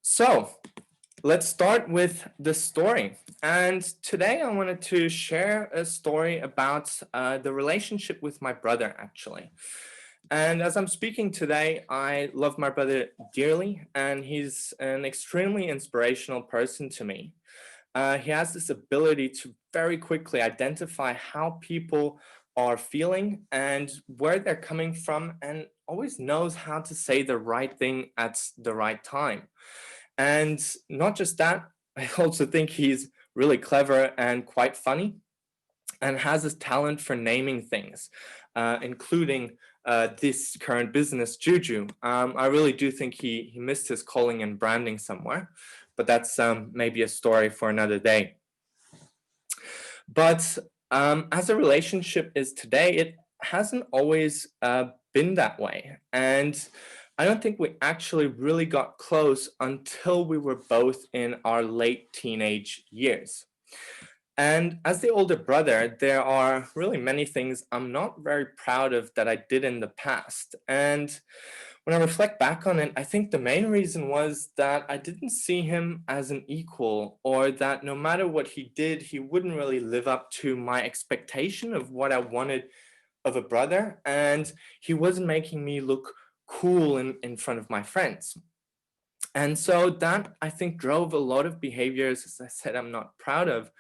So let's start with the story. And today I wanted to share a story about the relationship with my brother, actually. And as I'm speaking today, I love my brother dearly, and he's an extremely inspirational person to me. He has this ability to very quickly identify how people are feeling and where they're coming from, and always knows how to say the right thing at the right time. And not just that, I also think he's really clever and quite funny and has this talent for naming things, including this current business, Juju. I really do think he missed his calling and branding somewhere, but that's maybe a story for another day. But as a relationship is today, it hasn't always been that way. And I don't think we actually really got close until we were both in our late teenage years. And as the older brother, there are really many things I'm not very proud of that I did in the past. And when I reflect back on it, I think the main reason was that I didn't see him as an equal, or that no matter what he did, he wouldn't really live up to my expectation of what I wanted of a brother. And he wasn't making me look cool in front of my friends. And so that, I think, drove a lot of behaviors, as I said, I'm not proud of.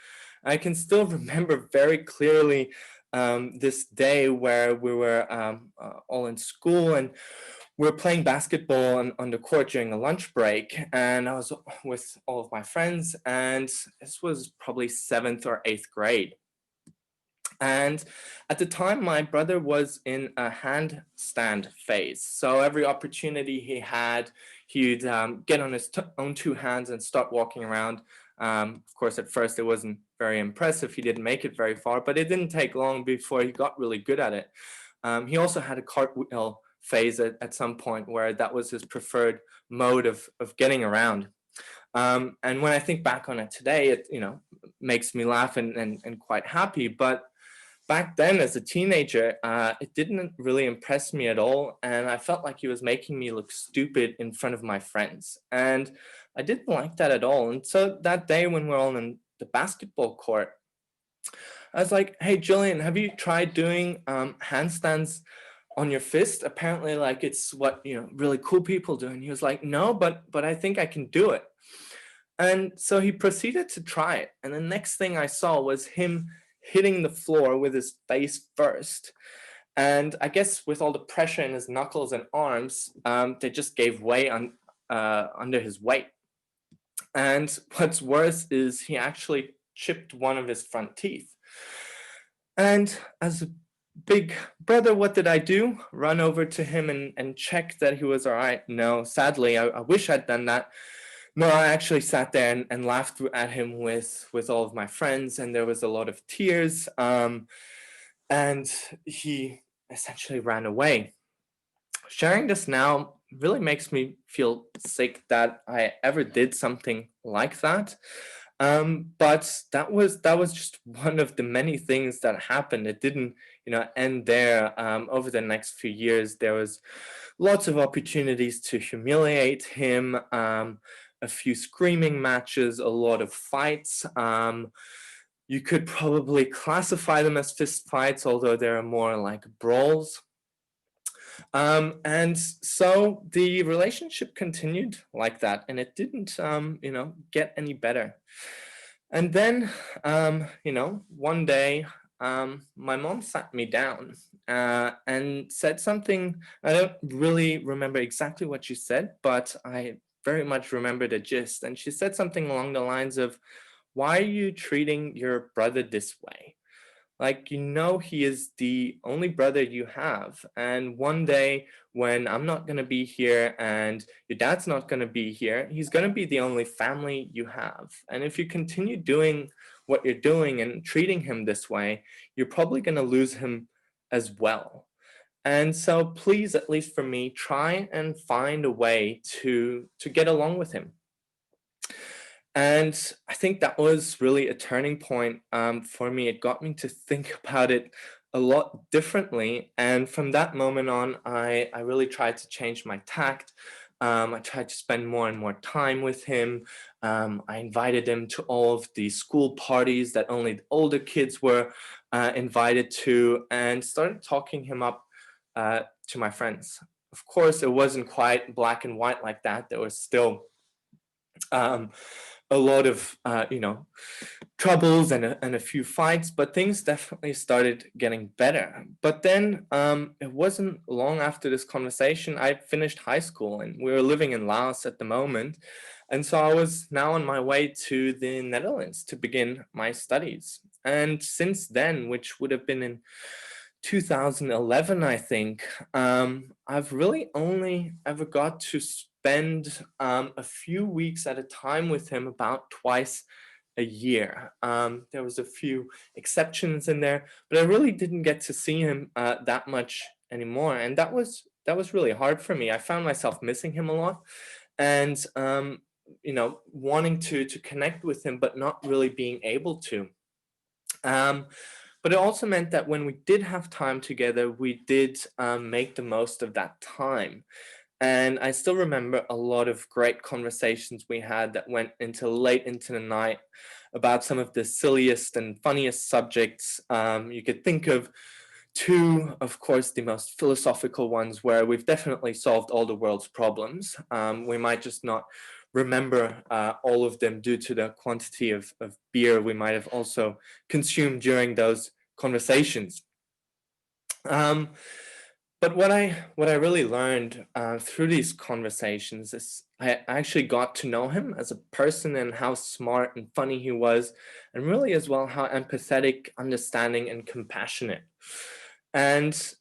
I can still remember very clearly this day where we were all in school, and we were playing basketball on the court during a lunch break. And I was with all of my friends, and this was probably 7th or 8th grade. And at the time, my brother was in a handstand phase. So every opportunity he had, he'd get on his own two hands and start walking around. Of course, at first, it wasn't very impressive. He didn't make it very far, but it didn't take long before he got really good at it. He also had a cartwheel phase at some point where that was his preferred mode of getting around. And when I think back on it today, it makes me laugh and quite happy. But back then, as a teenager, it didn't really impress me at all, and I felt like he was making me look stupid in front of my friends, and I didn't like that at all. And so that day, when we're all in the basketball court, I was like, "Hey, Julian, have you tried doing handstands on your fist? Apparently, like it's what really cool people do." And he was like, "No, but I think I can do it." And so he proceeded to try it. And the next thing I saw was him hitting the floor with his face first. And I guess with all the pressure in his knuckles and arms, they just gave way under his weight. And what's worse is he actually chipped one of his front teeth. And as a big brother, what did I do? Run over to him and check that he was all right? No, sadly, I wish I'd done that. No, I actually sat there and laughed at him with all of my friends, and there was a lot of tears. And he essentially ran away. Sharing this now really makes me feel sick that I ever did something like that. But that was just one of the many things that happened. It didn't, end there. Over the next few years, there was lots of opportunities to humiliate him. A few screaming matches, a lot of fights. You could probably classify them as fist fights, although they're more like brawls. And so the relationship continued like that, and it didn't, get any better. And then, one day, my mom sat me down and said something. I don't really remember exactly what she said, but I very much remember the gist. And she said something along the lines of, "Why are you treating your brother this way? Like, he is the only brother you have. And one day when I'm not going to be here and your dad's not going to be here, he's going to be the only family you have. And if you continue doing what you're doing and treating him this way, you're probably going to lose him as well. And so please, at least for me, try and find a way to get along with him." And I think that was really a turning point for me. It got me to think about it a lot differently. And from that moment on, I really tried to change my tact. I tried to spend more and more time with him. I invited him to all of the school parties that only the older kids were invited to, and started talking him up to my friends. Of course, it wasn't quite black and white like that. There was still um, a lot of troubles and a few fights, but things definitely started getting better. But then it wasn't long after this conversation, I finished high school and we were living in Laos at the moment. And so I was now on my way to the Netherlands to begin my studies. And since then, which would have been in 2011, I think, I've really only ever got to spend a few weeks at a time with him, about twice a year. There was a few exceptions in there, but I really didn't get to see him that much anymore, and that was really hard for me. I found myself missing him a lot, and wanting to connect with him, but not really being able to. Um, but it also meant that when we did have time together, we did make the most of that time. And I still remember a lot of great conversations we had that went into late into the night about some of the silliest and funniest subjects you could think of. Two, of course, the most philosophical ones where we've definitely solved all the world's problems. We might just not remember all of them due to the quantity of beer we might have also consumed during those conversations. Um, but what I really learned through these conversations is I actually got to know him as a person and how smart and funny he was, and really as well how empathetic, understanding, and compassionate. And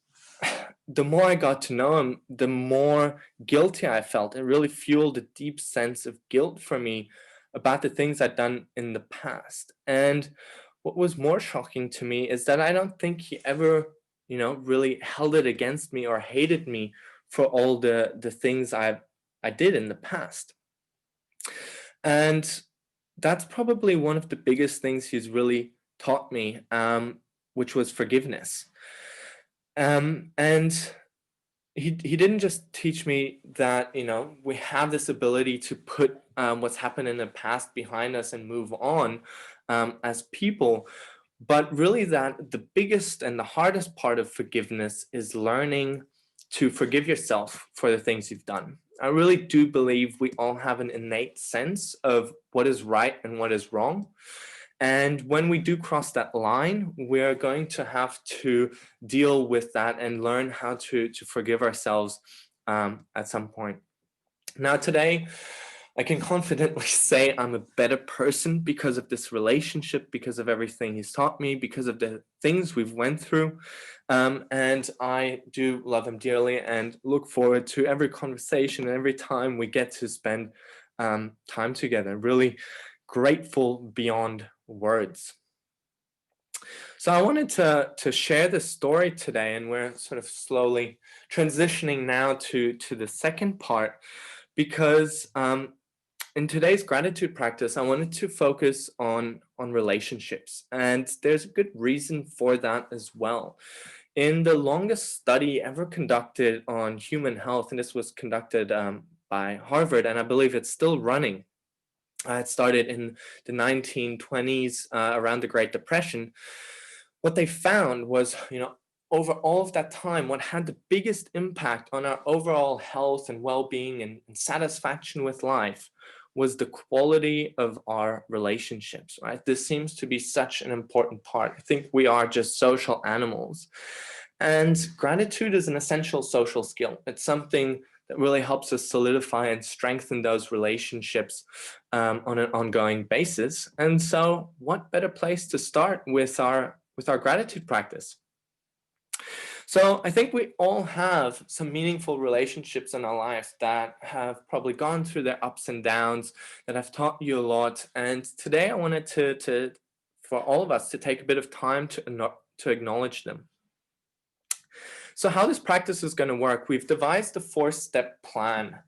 the more I got to know him, the more guilty I felt. It really fueled a deep sense of guilt for me about the things I'd done in the past. And what was more shocking to me is that I don't think he ever, really held it against me or hated me for all the things I did in the past. And that's probably one of the biggest things he's really taught me, which was forgiveness. And he didn't just teach me that we have this ability to put what's happened in the past behind us and move on as people, but really that the biggest and the hardest part of forgiveness is learning to forgive yourself for the things you've done. I really do believe we all have an innate sense of what is right and what is wrong. And when we do cross that line, we're going to have to deal with that and learn how to forgive ourselves at some point. Now, today, I can confidently say I'm a better person because of this relationship, because of everything he's taught me, because of the things we've went through. And I do love him dearly and look forward to every conversation and every time we get to spend time together. Really grateful beyond words. So I wanted to share this story today, and we're sort of slowly transitioning now to the second part, because in today's gratitude practice, I wanted to focus on relationships, and there's a good reason for that as well. In the longest study ever conducted on human health, and this was conducted by Harvard, and I believe it's still running. It started in the 1920s around the Great Depression. What they found was, over all of that time, what had the biggest impact on our overall health and well-being and satisfaction with life was the quality of our relationships, right? This seems to be such an important part. I think we are just social animals. And gratitude is an essential social skill. It's something that really helps us solidify and strengthen those relationships on an ongoing basis. And so what better place to start with our gratitude practice? So I think we all have some meaningful relationships in our life that have probably gone through their ups and downs, that have taught you a lot. And today I wanted to for all of us to take a bit of time to acknowledge them. So how this practice is going to work, we've devised a 4-step plan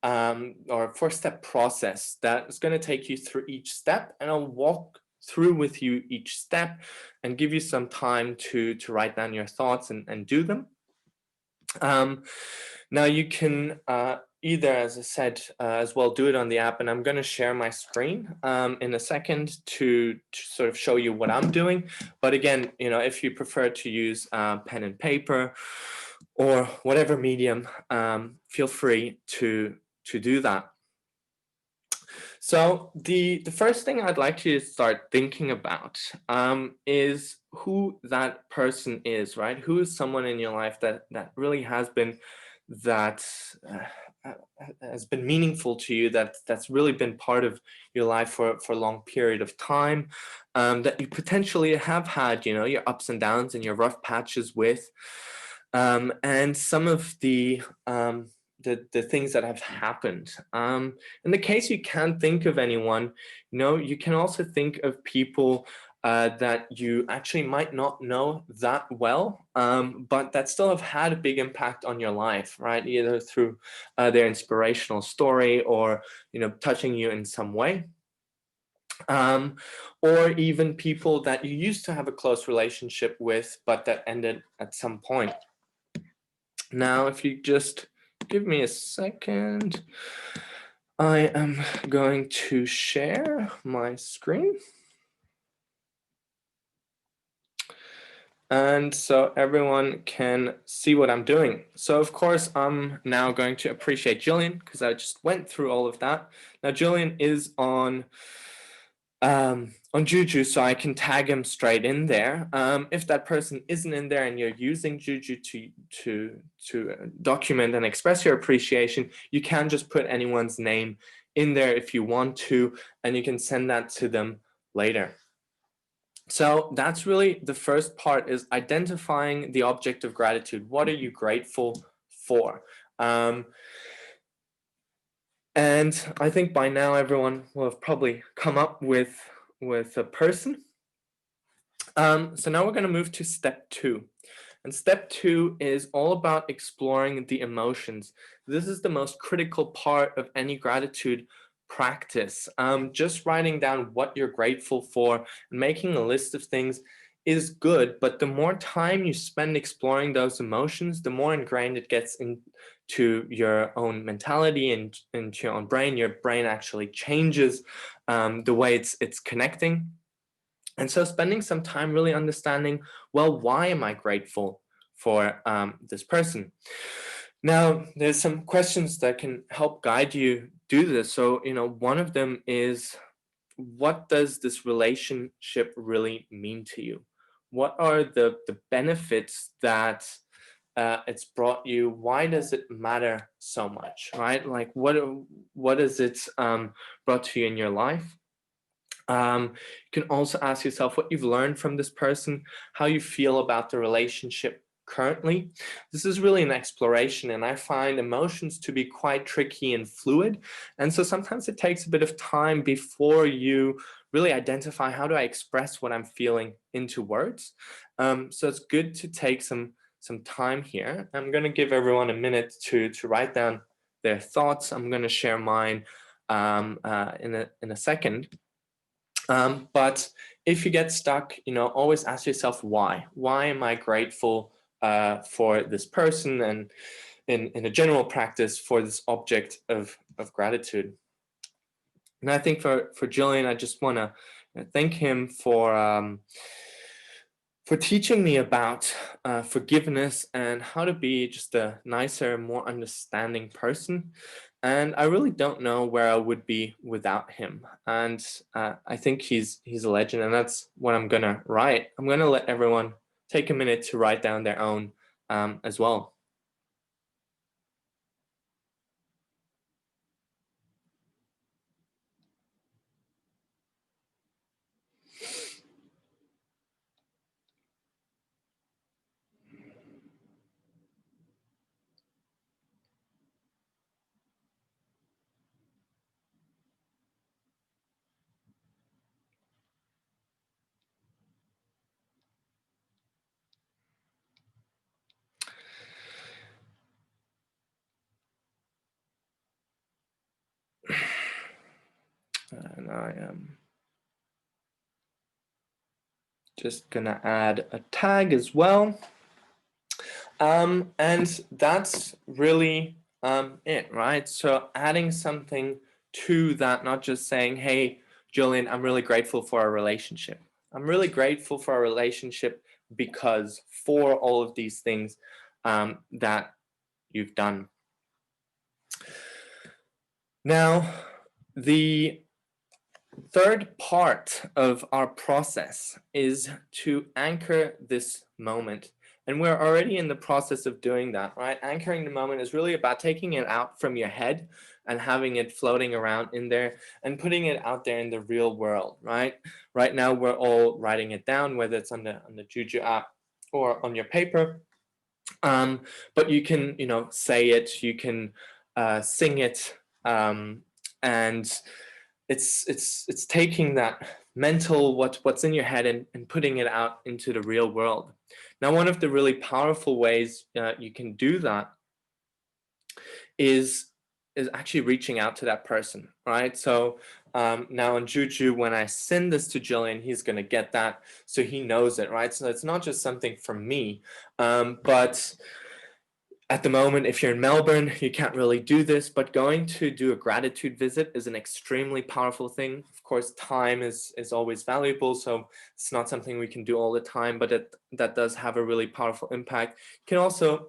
or a 4-step process that is going to take you through each step, and I'll walk through with you each step and give you some time to write down your thoughts and do them. Now you can either, as I said, as well, do it on the app, and I'm going to share my screen in a second to sort of show you what I'm doing. But again, if you prefer to use pen and paper or whatever medium, feel free to do that. So the first thing I'd like you to start thinking about is who that person is, right? Who is someone in your life that really has been that has been meaningful to you, that's really been part of your life for a long period of time, that you potentially have had, your ups and downs and your rough patches with, and some of the things that have happened. In the case you can't think of anyone, you can also think of people that you actually might not know that well, but that still have had a big impact on your life, right? Either through their inspirational story or, touching you in some way. Or even people that you used to have a close relationship with, but that ended at some point. Now, if you just give me a second, I am going to share my screen. And so everyone can see what I'm doing. So of course, I'm now going to appreciate Julian because I just went through all of that. Now, Julian is on Juju, so I can tag him straight in there. If that person isn't in there and you're using Juju to document and express your appreciation, you can just put anyone's name in there if you want to, and you can send that to them later. So that's really the first part, is identifying the object of gratitude. What are you grateful for? And I think by now everyone will have probably come up with a person. So now we're going to move to step 2. And step 2 is all about exploring the emotions. This is the most critical part of any gratitude practice. Just writing down what you're grateful for and making a list of things is good, but the more time you spend exploring those emotions, the more ingrained it gets into your own mentality and into your own brain. Your brain actually changes the way it's connecting. And so spending some time really understanding, well, why am I grateful for this person? Now, there's some questions that can help guide you do this. So, one of them is, what does this relationship really mean to you? What are the benefits that it's brought you? Why does it matter so much, right? Like, what is it brought to you in your life? You can also ask yourself what you've learned from this person, how you feel about the relationship currently. This is really an exploration, and I find emotions to be quite tricky and fluid. And so sometimes it takes a bit of time before you really identify, how do I express what I'm feeling into words? So it's good to take some time here. I'm going to give everyone a minute to write down their thoughts. I'm going to share mine in a second. But if you get stuck, always ask yourself why. Why am I grateful for this person, and in a general practice for this object of gratitude? And I think for Julian, I just want to thank him for teaching me about forgiveness and how to be just a nicer, more understanding person. And I really don't know where I would be without him. And I think he's a legend, and that's what I'm gonna write. I'm gonna let everyone take a minute to write down their own as well. And I am just gonna add a tag as well. And that's really it, right? So adding something to that, not just saying, hey, Julian, I'm really grateful for our relationship. I'm really grateful for our relationship because for all of these things that you've done. Now, the third part of our process is to anchor this moment. And we're already in the process of doing that, right? Anchoring the moment is really about taking it out from your head and having it floating around in there and putting it out there in the real world, right? Right now, we're all writing it down, whether it's on the Juju app or on your paper. But you can, say it, you can sing it, and it's taking that mental what's in your head and putting it out into the real world. Now, one of the really powerful ways you can do that is actually reaching out to that person, right? So now on Juju, when I send this to Jillian, he's going to get that, so he knows it, right? So it's not just something from me, but at the moment, if you're in Melbourne, you can't really do this, but going to do a gratitude visit is an extremely powerful thing. Of course, time is always valuable, so it's not something we can do all the time, but that does have a really powerful impact. You can also,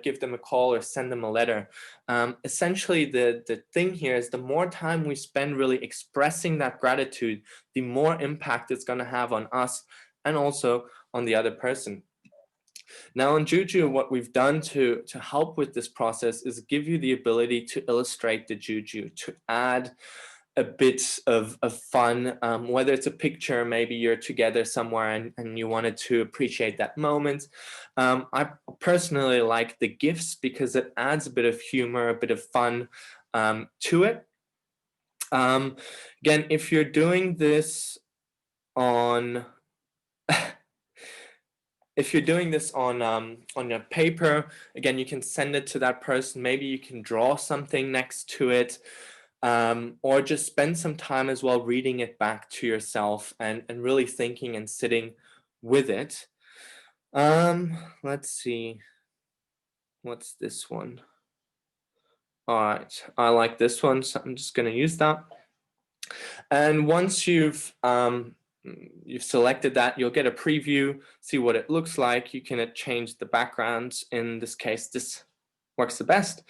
give them a call or send them a letter. Essentially, the thing here is the more time we spend really expressing that gratitude, the more impact it's going to have on us and also on the other person. Now on Juju, what we've done to help with this process is give you the ability to illustrate the Juju, to add a bit of fun, whether it's a picture, maybe you're together somewhere and you wanted to appreciate that moment. I personally like the GIFs because it adds a bit of humor, a bit of fun to it. Again, if you're doing this on if you're doing this on your paper, again, you can send it to that person. Maybe you can draw something next to it, or just spend some time as well reading it back to yourself and really thinking and sitting with it. Let's see. What's this one? All right, I like this one, so I'm just going to use that. And once you've selected that, you'll get a preview, see what it looks like. You can change the background. In this case, this works the best.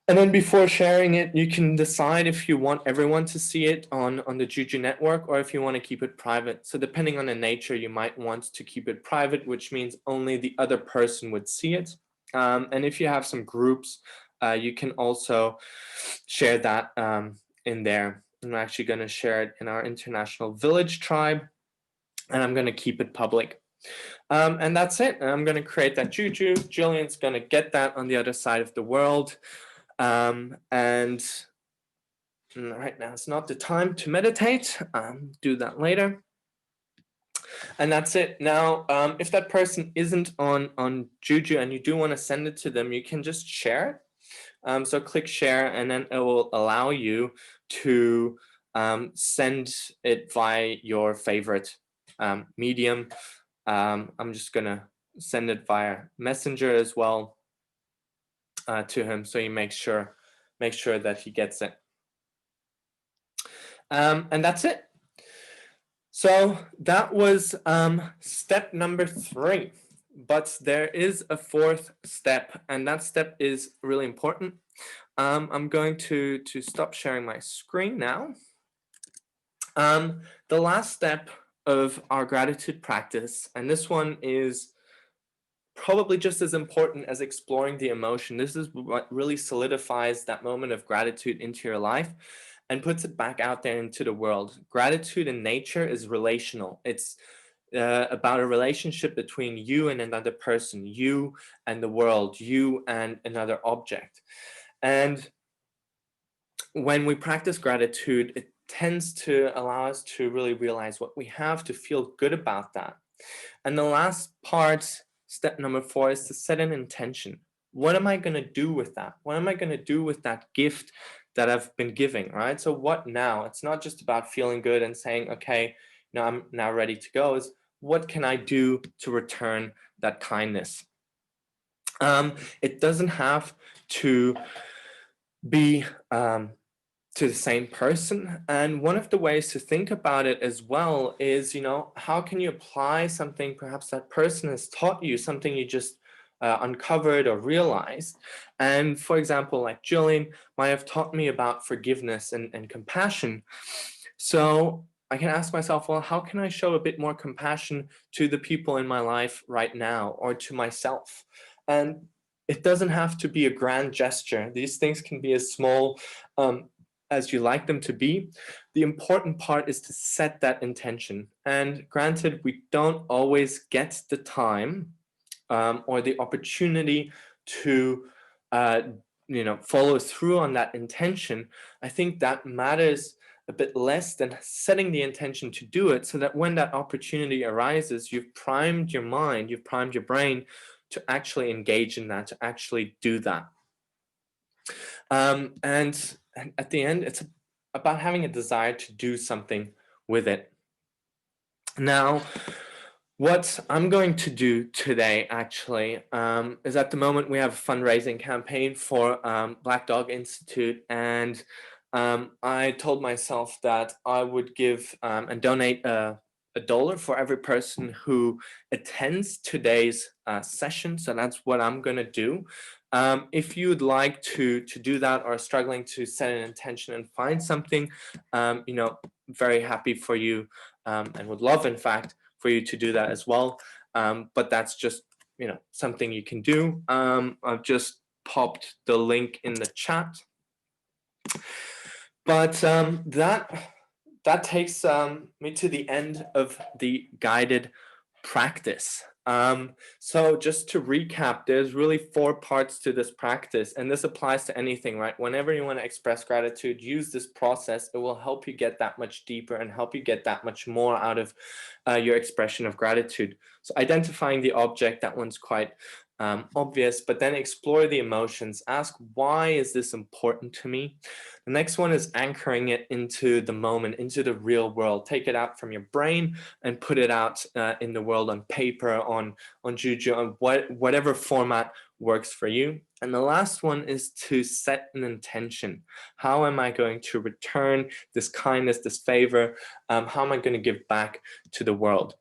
And then before sharing it, you can decide if you want everyone to see it on the Juju network or if you want to keep it private. So depending on the nature, you might want to keep it private, which means only the other person would see it. And if you have some groups, you can also share that in there. I'm actually going to share it in our international village tribe, and I'm going to keep it public. And that's it. I'm going to create that Juju. Jillian's going to get that on the other side of the world. And right now it's not the time to meditate. Do that later. And that's it. Now, if that person isn't on Juju and you do want to send it to them, you can just share it. So click share, and then it will allow you to send it via your favorite medium. I'm just gonna send it via Messenger as well to him, so you make sure that he gets it. And that's it. So that was step number 3. But there is a 4th step, and that step is really important. I'm going to stop sharing my screen now. The last step of our gratitude practice, and this one is probably just as important as exploring the emotion. This is what really solidifies that moment of gratitude into your life and puts it back out there into the world. Gratitude in nature is relational. It's about a relationship between you and another person, you and the world, you and another object. And when we practice gratitude, it tends to allow us to really realize what we have, to feel good about that. And the last part, step number 4, is to set an intention. What am I going to do with that? What am I going to do with that gift that I've been giving, right? So what now? It's not just about feeling good and saying, okay, now I'm now ready to go. Is what can I do to return that kindness? It doesn't have to be to the same person. And one of the ways to think about it as well is, how can you apply something perhaps that person has taught you, something you just uncovered or realized. And for example, like Jillian might have taught me about forgiveness and compassion. So I can ask myself, well, how can I show a bit more compassion to the people in my life right now, or to myself? And it doesn't have to be a grand gesture. These things can be as small as you like them to be. The important part is to set that intention. And granted, we don't always get the time or the opportunity to follow through on that intention. I think that matters a bit less than setting the intention to do it, so that when that opportunity arises, you've primed your mind, you've primed your brain to actually engage in that, to actually do that. And at the end, it's about having a desire to do something with it. Now, what I'm going to do today, actually, is at the moment we have a fundraising campaign for Black Dog Institute, and I told myself that I would give and donate $1 for every person who attends today's session. So that's what I'm going to do. If you'd like to do that, or are struggling to set an intention and find something, very happy for you, and would love, in fact, for you to do that as well. But that's just, something you can do. I've just popped the link in the chat. But that takes me to the end of the guided practice. So just to recap, there's really 4 parts to this practice, and this applies to anything, right? Whenever you want to express gratitude, use this process. It will help you get that much deeper and help you get that much more out of your expression of gratitude. So identifying the object, that one's quite obvious, but then explore the emotions. Ask, why is this important to me? The next one is anchoring it into the moment, into the real world. Take it out from your brain and put it out in the world, on paper, on Juju, on whatever format works for you. And the last one is to set an intention. How am I going to return this kindness, this favor? How am I going to give back to the world?